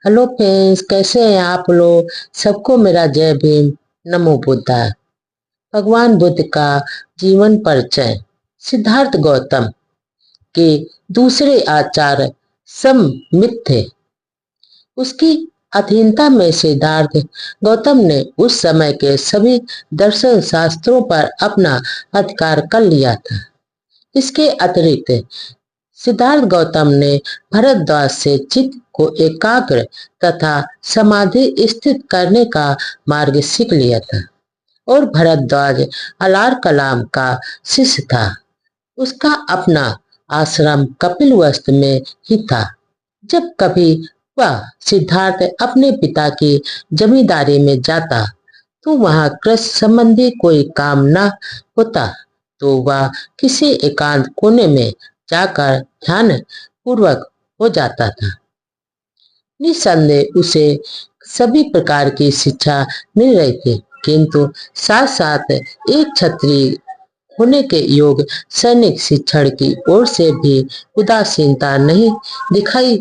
Hello friends, कैसे हैं आप लोग। सबको मेरा जय भीम। नमो बुद्धा। भगवान बुद्ध का जीवन परिचय। सिद्धार्थ गौतम के दूसरे आचार्य संमित थे। उसकी अधीनता में सिद्धार्थ गौतम ने उस समय के सभी दर्शन शास्त्रों पर अपना अधिकार कर लिया था। इसके अतिरिक्त सिद्धार्थ गौतम ने भरद्वाज से चित्त को एकाग्र तथा समाधि स्थित करने का मार्ग सीख लिया था और भरद्वाज अलार कलाम का शिष्य था। उसका अपना आश्रम कपिलवस्तु में ही था। जब कभी वह सिद्धार्थ अपने पिता की जमींदारी में जाता तो वहां कृषि संबंधी कोई काम न होता तो वह किसी एकांत कोने में जाकर ध्यान पूर्वक हो जाता था। निस्संदेह उसे सभी प्रकार की शिक्षा मिल रही थी, किंतु साथ साथ एक क्षत्रिय होने के योग सैनिक शिक्षण की ओर से भी उदासीनता नहीं दिखाई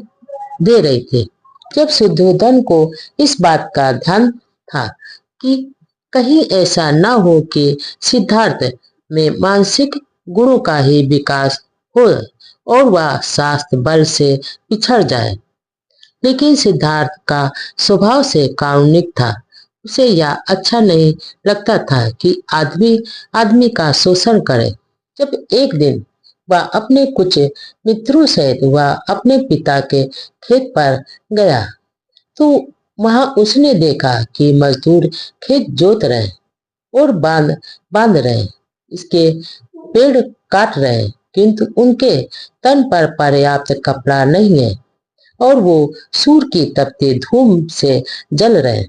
दे रही थी। जब शुद्धोधन को इस बात का ध्यान था कि कहीं ऐसा न हो कि सिद्धार्थ में मानसिक गुणों का ही विकास हो और वह शास्त्र बल से पिछड़ जाए, लेकिन सिद्धार्थ का स्वभाव से कारुणिक था। उसे यह अच्छा नहीं लगता था कि आदमी आदमी का शोषण करे। जब एक दिन वह अपने कुछ मित्रों सहित वह अपने पिता के खेत पर गया तो वहां उसने देखा कि मजदूर खेत जोत रहे और बांध बांध रहे, इसके पेड़ काट रहे, किंतु उनके तन पर पर्याप्त कपड़ा नहीं है और वो सूर्य की तपती धूप से जल रहे।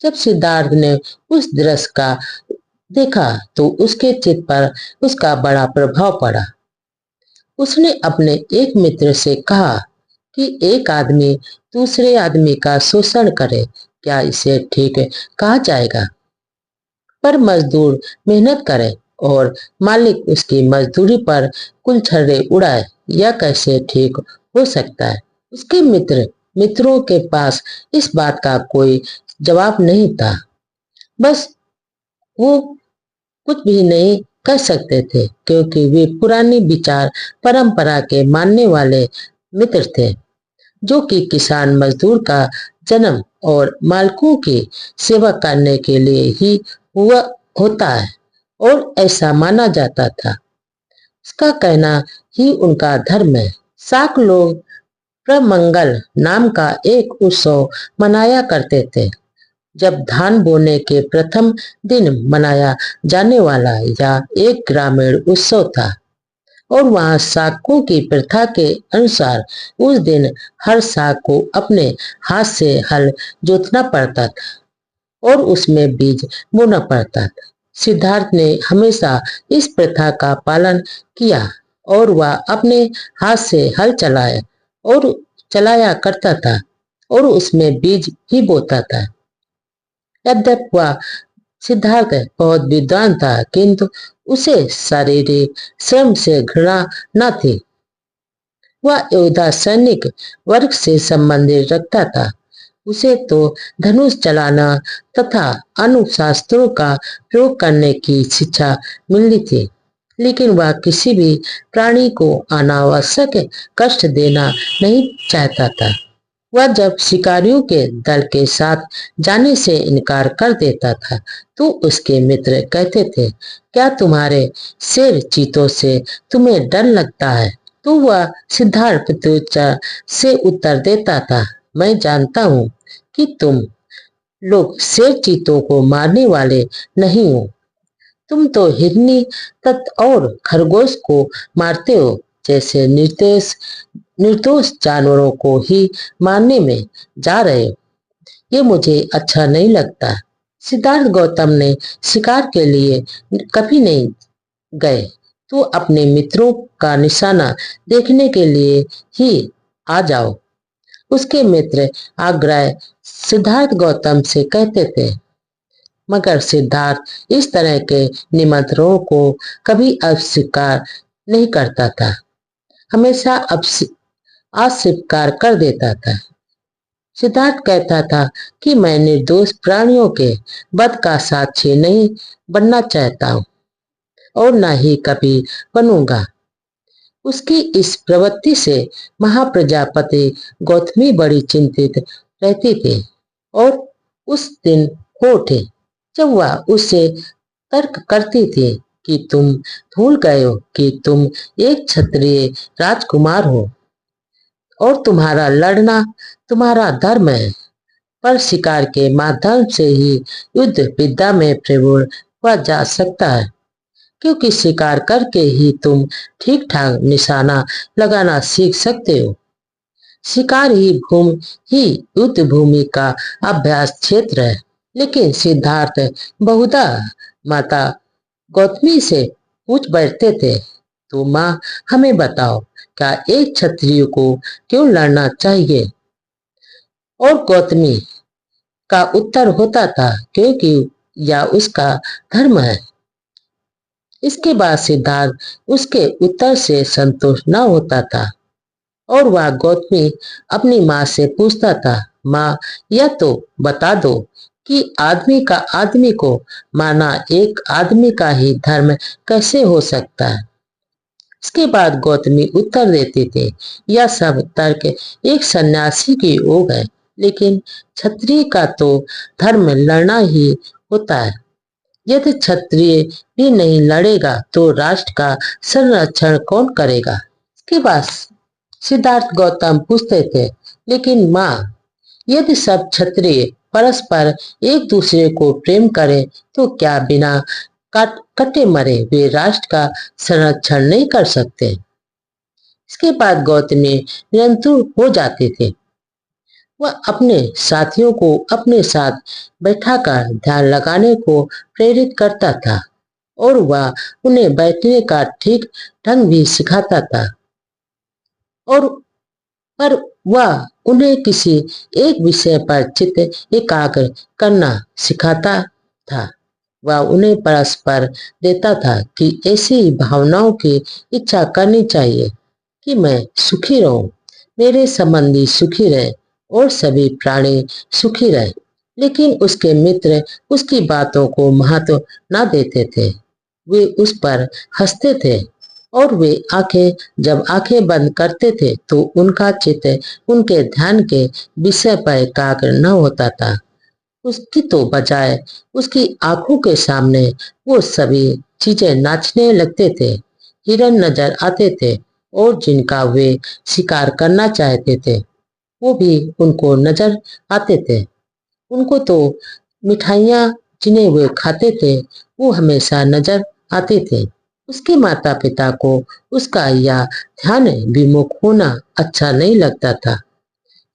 जब सिद्धार्थ ने उस दृश्य का देखा तो उसके चित्त पर उसका बड़ा प्रभाव पड़ा। उसने अपने एक मित्र से कहा कि एक आदमी दूसरे आदमी का शोषण करे, क्या इसे ठीक कहा जाएगा? पर मजदूर मेहनत करे और मालिक उसकी मजदूरी पर कुलछर्रे उड़ाए, यह कैसे ठीक हो सकता है? उसके मित्रों के पास इस बात का कोई जवाब नहीं था। बस वो कुछ भी नहीं कर सकते थे, क्योंकि वे पुरानी विचार परंपरा के मानने वाले मित्र थे, जो कि किसान मजदूर का जन्म और मालिकों की सेवा करने के लिए ही हुआ होता है और ऐसा माना जाता था। उसका कहना ही उनका धर्म है। साक लोग प्रमंगल नाम का एक उत्सव मनाया करते थे, जब धान बोने के प्रथम दिन मनाया जाने वाला या एक ग्रामीण उत्सव था और वहां साकों की प्रथा के अनुसार उस दिन हर साक को अपने हाथ से हल जोतना पड़ता था और उसमें बीज बोना पड़ता था। सिद्धार्थ ने हमेशा इस प्रथा का पालन किया और वह अपने हाथ से हल चलाया करता था और उसमें बीज ही बोता था। यद्यपि वह सिद्धार्थ बहुत विद्वान था, किंतु उसे शारीरिक श्रम से घृणा न थी। वह योद्धा सैनिक वर्ग से संबंधित रखता था। उसे तो धनुष चलाना तथा अनुशास्त्रों का प्रयोग करने की शिक्षा मिली थी, लेकिन वह किसी भी प्राणी को अनावश्यक कष्ट देना नहीं चाहता था। वह जब शिकारियों के दल के साथ जाने से इनकार कर देता था तो उसके मित्र कहते थे, क्या तुम्हारे शेर चीतों से तुम्हें डर लगता है? तो वह सिद्धार्थ प्रत्युत्तर से उत्तर देता था, मैं जानता हूँ कि तुम लोग शेर चीतों को मारने वाले नहीं हो। तुम तो हिरनी तत् और खरगोश को मारते हो, जैसे निर्दोष जानवरों को ही मारने में जा रहे हो। ये मुझे अच्छा नहीं लगता। सिद्धार्थ गौतम ने शिकार के लिए कभी नहीं गए तो अपने मित्रों का निशाना देखने के लिए ही आ जाओ। उसके मित्र आग्रह सिद्धार्थ गौतम से कहते थे, मगर सिद्धार्थ इस तरह के निमंत्रणों को कभी अस्वीकार नहीं करता था, हमेशा अस्वीकार कर देता था। सिद्धार्थ कहता था कि मैं निर्दोष प्राणियों के वध का साक्षी नहीं बनना चाहता हूँ और न ही कभी बनूंगा। उसकी इस प्रवृत्ति से महाप्रजापति गौतमी बड़ी चिंतित रहती थी और उस दिन हो उठे जब वह उससे तर्क करती थी कि तुम भूल गए हो कि तुम एक क्षत्रिय राजकुमार हो और तुम्हारा लड़ना तुम्हारा धर्म है, पर शिकार के माध्यम से ही युद्ध विद्या में प्रवीण हुआ जा सकता है, क्योंकि शिकार करके ही तुम ठीक ठाक निशाना लगाना सीख सकते हो। शिकार ही युद्ध भूमि का अभ्यास क्षेत्र है। लेकिन सिद्धार्थ बहुधा माता गौतमी से पूछ बैठते थे, तो माँ हमें बताओ, क्या एक क्षत्रिय को क्यों लड़ना चाहिए? और गौतमी का उत्तर होता था, क्योंकि यह उसका धर्म है। इसके बाद सिद्धार्थ उसके उत्तर से संतुष्ट न होता था और वह गौतमी अपनी माँ से पूछता था, माँ यह तो बता दो कि आदमी को मारना एक आदमी का ही धर्म कैसे हो सकता है? इसके बाद गौतमी उत्तर देते थे, यह सब तर्क एक सन्यासी की ओर है, लेकिन क्षत्रिय का तो धर्म लड़ना ही होता है। यदि क्षत्रिय भी नहीं लड़ेगा तो राष्ट्र का संरक्षण कौन करेगा? इसके बाद सिद्धार्थ गौतम पूछते थे, लेकिन माँ यदि सब क्षत्रिय परस्पर एक दूसरे को प्रेम करें तो क्या बिना कटे मरे वे राष्ट्र का संरक्षण नहीं कर सकते? इसके बाद गौतमी निरंतर हो जाते थे। वह अपने साथियों को अपने साथ बैठाकर ध्यान लगाने को प्रेरित करता था और वह उन्हें बैठने का ठीक ढंग भी सिखाता था और पर वह उन्हें किसी एक विषय पर चित्त एकाग्र करना सिखाता था। वह उन्हें परस्पर देता था कि ऐसी भावनाओं की इच्छा करनी चाहिए कि मैं सुखी रहूं, मेरे संबंधी सुखी रहे और सभी प्राणी सुखी रहे। लेकिन उसके मित्र उसकी बातों को महत्व न देते थे। वे उस पर हंसते थे और वे जब आंखें बंद करते थे तो उनका चित्त उनके ध्यान के विषय पर एकाग्र न होता था। उसकी तो बजाय उसकी आंखों के सामने वो सभी चीजें नाचने लगते थे, हिरन नजर आते थे और जिनका वे शिकार करना चाहते थे वो भी उनको नजर आते थे। उनको तो मिठाइयाँ जिन्हें वे खाते थे वो हमेशा नजर आते थे। उसके माता पिता को उसका यह ध्यान विमुख होना अच्छा नहीं लगता था,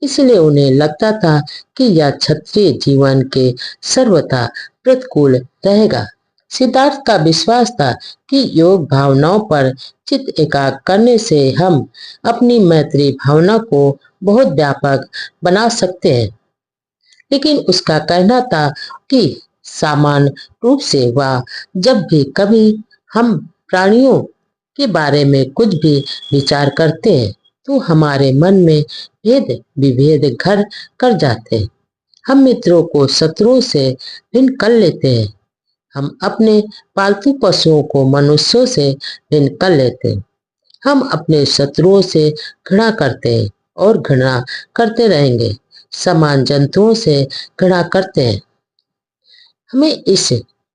इसलिए उन्हें लगता था कि यह क्षत्रिय जीवन के सर्वथा प्रतिकूल रहेगा। सिद्धार्थ का विश्वास था कि योग भावनाओं पर चित्त एकाग्र करने से हम अपनी मैत्री भावना को बहुत व्यापक बना सकते हैं। लेकिन उसका कहना था कि सामान्य रूप से वह जब भी कभी हम प्राणियों के बारे में कुछ भी विचार करते हैं तो हमारे मन में भेद विभेद घर कर जाते हैं। हम मित्रों को शत्रुओं से भिन्न कर लेते हैं। हम अपने पालतू पशुओं को मनुष्यों से भिन्न कर लेते हैं। हम अपने शत्रुओं से घृणा करते हैं और घृणा करते रहेंगे। समान जंतुओं से घृणा करते हैं। हमें इस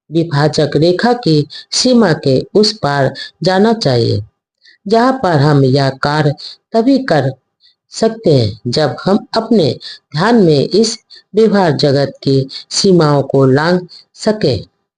विभाजक रेखा की सीमा के उस पार जाना चाहिए, जहाँ पर हम यह कार्य तभी कर सकते हैं जब हम अपने ध्यान में इस व्यवहार जगत की सीमाओं को लांघ सके।